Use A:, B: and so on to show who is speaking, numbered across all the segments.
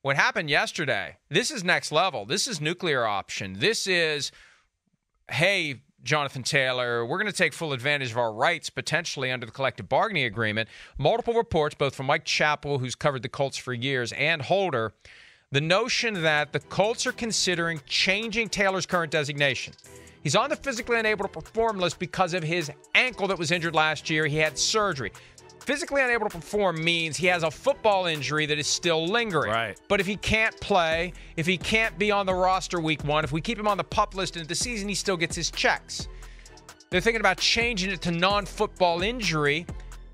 A: what happened yesterday, this is next level. This is nuclear option. This is, hey, Jonathan Taylor, we're going to take full advantage of our rights potentially under the collective bargaining agreement. Multiple reports, both from Mike Chappell, who's covered the Colts for years, and Holder, the notion that the Colts are considering changing Taylor's current designation. He's on the physically unable to perform list because of his ankle that was injured last year. He had surgery. Physically unable to perform means he has a football injury that is still lingering.
B: Right.
A: But if he can't play, if he can't be on the roster week 1, if we keep him on the PUP list into the season, he still gets his checks. They're thinking about changing it to non-football injury.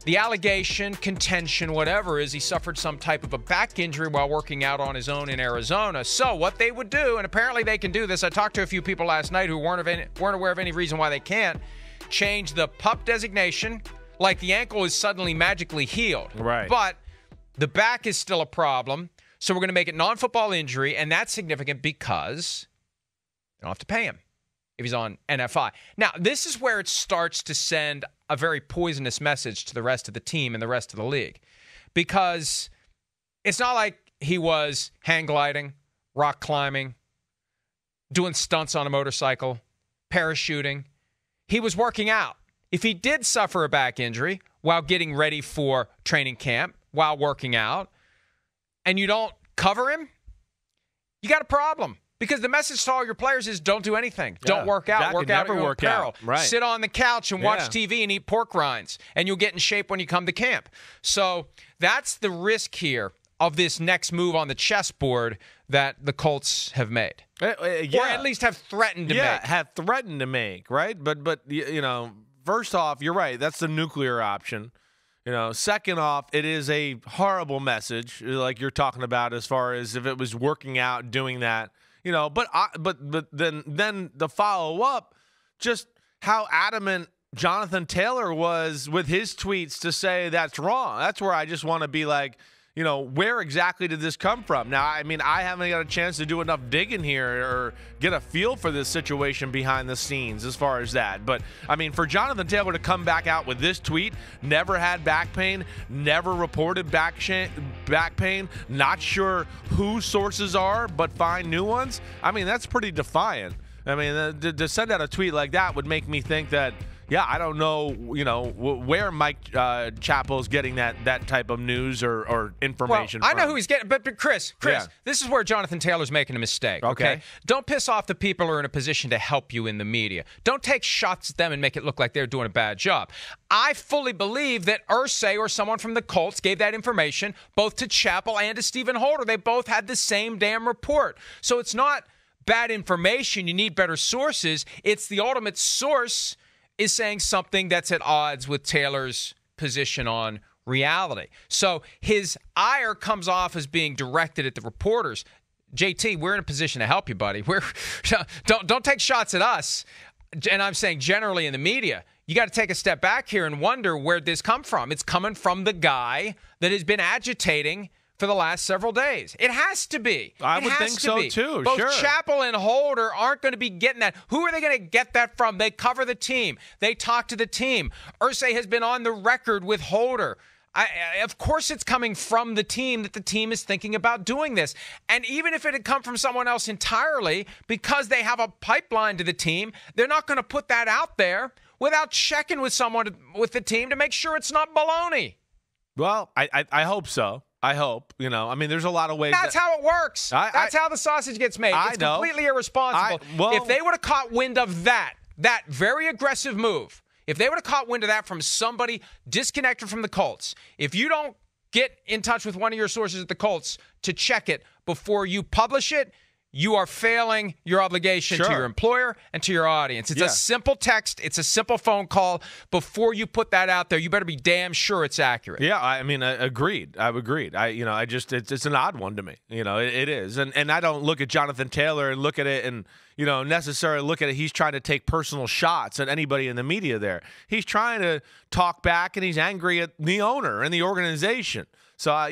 A: The allegation, contention, whatever is, he suffered some type of a back injury while working out on his own in Arizona. So what they would do, and apparently they can do this, I talked to a few people last night who weren't aware of any reason why they can't, change the PUP designation like the ankle is suddenly magically healed.
B: Right.
A: But the back is still a problem, so we're going to make it non-football injury, and that's significant because you don't have to pay him if he's on NFI. Now, this is where it starts to send a very poisonous message to the rest of the team and the rest of the league, because it's not like he was hang gliding, rock climbing, doing stunts on a motorcycle, parachuting. He was working out. If he did suffer a back injury while getting ready for training camp, while working out, and you don't cover him, you got a problem. Because the message to all your players is don't do anything.
B: Yeah,
A: don't work out.
B: that
A: Work
B: could
A: out at
B: never
A: your own
B: work
A: peril.
B: out. Right.
A: Sit on the couch and watch TV and eat pork rinds, and you'll get in shape when you come to camp. So that's the risk here of this next move on the chessboard that the Colts have made.
B: Yeah.
A: Or at least have threatened to make.
B: Yeah, have threatened to make, right? But you know, first off, you're right. That's the nuclear option. You know, second off, it is a horrible message, like you're talking about, as far as if it was working out, doing that. You know, but then the follow up, just how adamant Jonathan Taylor was with his tweets to say that's wrong. That's where I just want to be like, you know, where exactly did this come from? Now, I mean, I haven't got a chance to do enough digging here or get a feel for this situation behind the scenes as far as that. But, I mean, for Jonathan Taylor to come back out with this tweet, never had back pain, never reported back pain, not sure who sources are, but find new ones, I mean, that's pretty defiant. I mean, to send out a tweet like that would make me think that, yeah, I don't know, you know, where Mike Chappell's getting that type of news or information from.
A: I know who he's getting, but Chris, yeah. This is where Jonathan Taylor's making a mistake, okay? Don't piss off the people who are in a position to help you in the media. Don't take shots at them and make it look like they're doing a bad job. I fully believe that Irsay or someone from the Colts gave that information both to Chappell and to Stephen Holder. They both had the same damn report. So it's not bad information. You need better sources. It's the ultimate source is saying something that's at odds with Taylor's position on reality. So his ire comes off as being directed at the reporters. JT, we're in a position to help you, buddy. Don't take shots at us. And I'm saying generally in the media, you got to take a step back here and wonder where this come from. It's coming from the guy that has been agitating for the last several days. It has to be.
B: I would think so, too.
A: Both
B: sure.
A: Chappell and Holder aren't going to be getting that. Who are they going to get that from? They cover the team. They talk to the team. Irsay has been on the record with Holder. Of course it's coming from the team that the team is thinking about doing this. And even if it had come from someone else entirely, because they have a pipeline to the team, they're not going to put that out there without checking with someone with the team to make sure it's not baloney.
B: Well, I hope so. I hope, you know. I mean, there's a lot of ways.
A: That's how it works. That's how the sausage gets made. It's completely irresponsible. If they would have caught wind of that very aggressive move, if they would have caught wind of that from somebody disconnected from the Colts, if you don't get in touch with one of your sources at the Colts to check it before you publish it, you are failing your obligation to your employer and to your audience. It's a simple text. It's a simple phone call. Before you put that out there, you better be damn sure it's accurate.
B: Yeah, I mean, agreed. I've agreed. It's an odd one to me. You know, it is. And I don't look at Jonathan Taylor and look at it and, you know, necessarily look at it. He's trying to take personal shots at anybody in the media there. He's trying to talk back, and he's angry at the owner and the organization. So,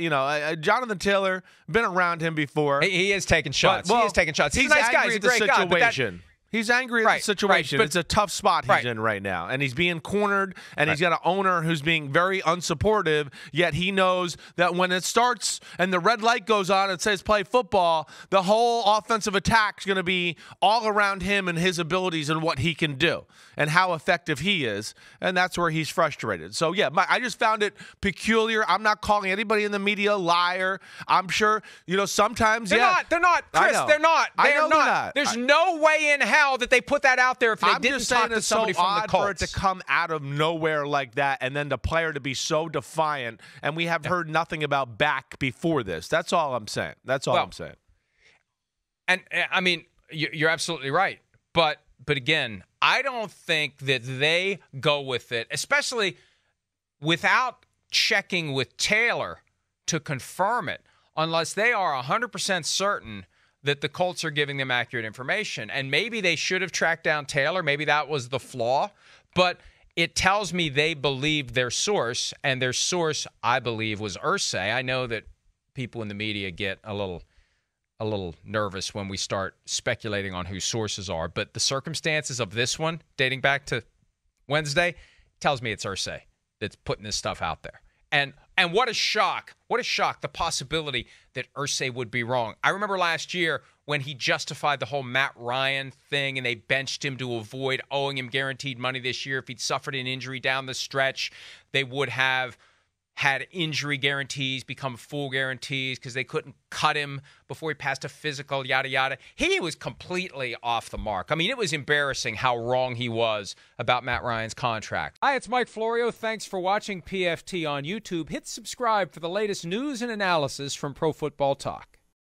B: Jonathan Taylor, been around him before.
A: He is taking shots. He is taking shots. He's a nice guy. He's a great guy.
B: He's angry at the situation.
A: But
B: it's a tough spot he's in right now. And he's being cornered, and he's got an owner who's being very unsupportive, yet he knows that when it starts and the red light goes on and says play football, the whole offensive attack is going to be all around him and his abilities and what he can do and how effective he is. And that's where he's frustrated. So, yeah, I just found it peculiar. I'm not calling anybody in the media a liar. I'm sure, sometimes,
A: They're not, Chris. They're not. They're not. There's no way in hell that they put that out there if they didn't talk to somebody from the Colts.
B: For it to come out of nowhere like that and then the player to be so defiant, and we have heard nothing about back before this. That's all I'm saying. I'm saying.
A: And, I mean, you're absolutely right. But again, I don't think that they go with it, especially without checking with Taylor to confirm it, unless they are 100% certain that the Colts are giving them accurate information. And maybe they should have tracked down Taylor. Maybe that was the flaw. But it tells me they believed their source, and their source, I believe, was Irsay. I know that people in the media get a little nervous when we start speculating on who sources are. But the circumstances of this one, dating back to Wednesday, tells me it's Irsay that's putting this stuff out there. And what a shock. What a shock, the possibility that Irsay would be wrong. I remember last year when he justified the whole Matt Ryan thing and they benched him to avoid owing him guaranteed money this year. If he'd suffered an injury down the stretch, they would have had injury guarantees become full guarantees because they couldn't cut him before he passed a physical, yada, yada. He was completely off the mark. I mean, it was embarrassing how wrong he was about Matt Ryan's contract. Hi, it's Mike Florio. Thanks for watching PFT on YouTube. Hit subscribe for the latest news and analysis from Pro Football Talk.